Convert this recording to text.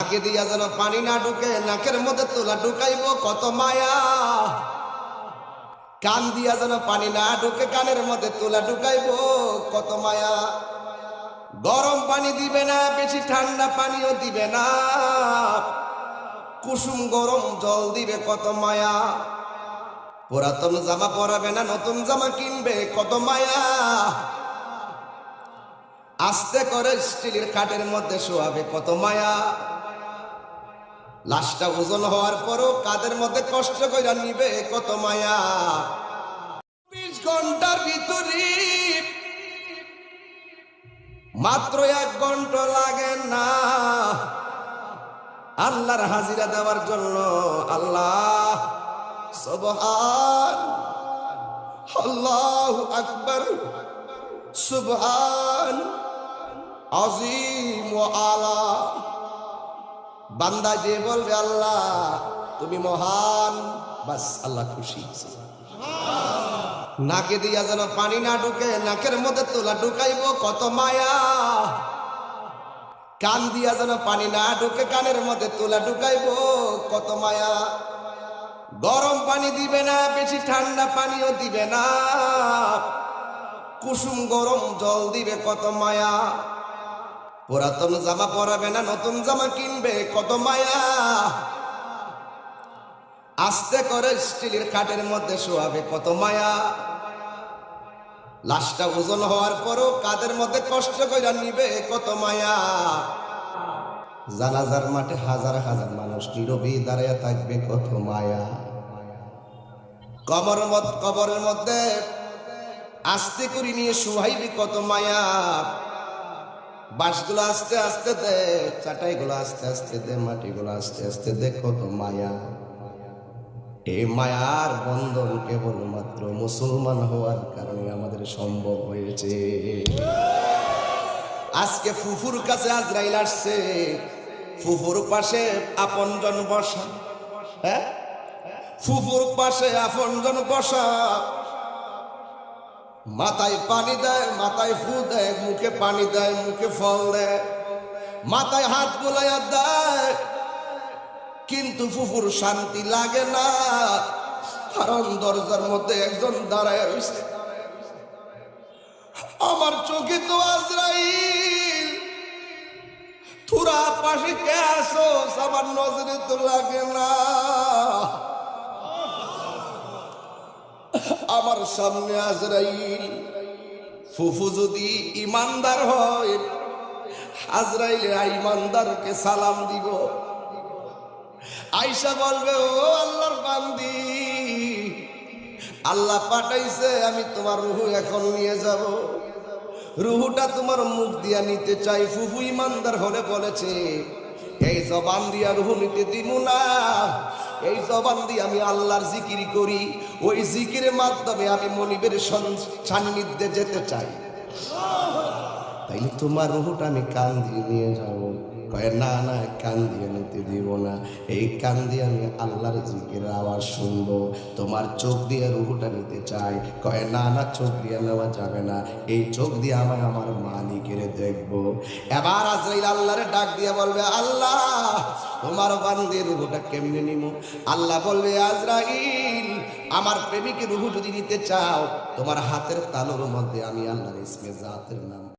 নাকে দিয়া যেন পানি না ঢুকে, নাকের মধ্যে তুলা ঢুকাইব কত মায়া। কান দিয়া যেন পানি না ঢুকে, কানের মধ্যে তুলা ঢুকাইব কত মায়া। গরম পানি দিবে না, বেশি ঠান্ডা পানিও দিবে না, কুসুম গরম জল দিবে কত মায়া। পুরাতন জামা পরাবে না, নতুন জামা কিনবে কত মায়া। আস্তে করে স্টিলের খাটের মধ্যে শোয়াবে কত মায়া। লাশটা ওজন হওয়ার পরও কাদের মধ্যে কষ্ট করে নিবে কত মায়া। ২০ ঘন্টার ভিতরে মাত্র ১ ঘন্টা লাগে না আল্লাহর হাজিরা দেওয়ার জন্য। আল্লাহ সুবহান, আল্লাহু আকবার, সুবহান আজিম ওয়া আলা। বান্দা যে বলবে আল্লাহ তুমি মহান, বাস আল্লাহ খুশি। নাকে দিয়া যেন পানি না ঢুকে, নাকের মধ্যে তুলা ঢুকাইব কত মায়া। কান দিয়া যেন পানি না ঢুকে, কানের মধ্যে তুলা ঢুকাইব কত মায়া। গরম পানি দিবে না, বেশি ঠান্ডা পানিও দিবে না, কুসুম গরম জল দিবে কত মায়া। পুরাতন জামা পরাবে না, নতুন জামা কিনবে কত মায়া। আস্তে করে স্টিলের খাটের মধ্যে শোয়াবে কত মায়া। লাশটা ওজন হওয়ার পরও কাদের মধ্যে কষ্ট করে নিবে কত মায়া। জানাজার মাঠে হাজার হাজার মানুষ নীরবে দাঁড়িয়ে থাকবে কত মায়া। কবরের মধ্যে আস্তে করে নিয়ে শোয়াইবে কত মায়া। বাঁশগুলো আস্তে আস্তে দে, চাটাইগুলো আস্তে আস্তে দে, মাটিগুলো আস্তে আস্তে দে, কত মায়া। এই মায়ার বন্ধন কেবলমাত্র মুসলমান হওয়ার কারণে আমাদের সম্ভব হয়েছে। আজকে ফুফুর কাছে আজরাইল আসছে, ফুফুর পাশে আপনজন বসা। হ্যাঁ, ফুফুর পাশে আপনজন বসা, মাথায় পানি দেয়, মাথায় ফু দেয়, মুখে পানি দেয়, মুখে ফল দেয়, মাথায় হাত বুলাইয়া দেয়, কিন্তু ফুফুর শান্তি লাগে না, কারণ দরজার মধ্যে একজন দাঁড়ায় রয়েছে। আমার চোখে তো আজরাইল, তোরা পাশে কে আসো, আমার নজরে তো লাগে না। আমার সামনে আজরাইল। ফুফু যদি ইমানদার হয়, আজরাইলে ইমানদারকে সালাম দিব। আয়েশা বলবে, ও আল্লাহর বান্দি, আল্লাহ পাঠাইছে, আমি তোমার রুহু এখন নিয়ে যাব, রুহুটা তোমার মুখ দিয়া নিতে চাই। ফুফু ইমানদার হলে বলেছে, এই জবান দিয়া রুহু নিতে দিব না, এই জবান দিয়ে আমি আল্লাহর জিকির করি, ওই জিকিরের মাধ্যমে আমি মনিবের সান্নিধ্যে যেতে চাই। তাইলে তোমার রুহুটা আমি কান দিয়ে নিয়ে যাব। কয় না না, কান দিয়ে নিতে দিব না, এই কান দিয়ে আমি আল্লাহর জিকিরের আওয়াজ শুনবো। তোমার চোখ দিয়ে রুহুটা নিতে চাই। কয় না না, চোখ দিয়ে নেওয়া যাবে না, এই চোখ দিয়ে আমি আমার মালিকের দেখবো। এবার আজরাইল আল্লাহরে ডাক দিয়ে বলবে, আল্লাহ তোমার বান্দির রুহুটা কেমনে নিব? আল্লাহ বলবে, আজরাইল আমার প্রেমিকের রুহু যদি নিতে চাও, তোমার হাতের তালুর মধ্যে আমি আল্লাহর ইসমে জাতের নাম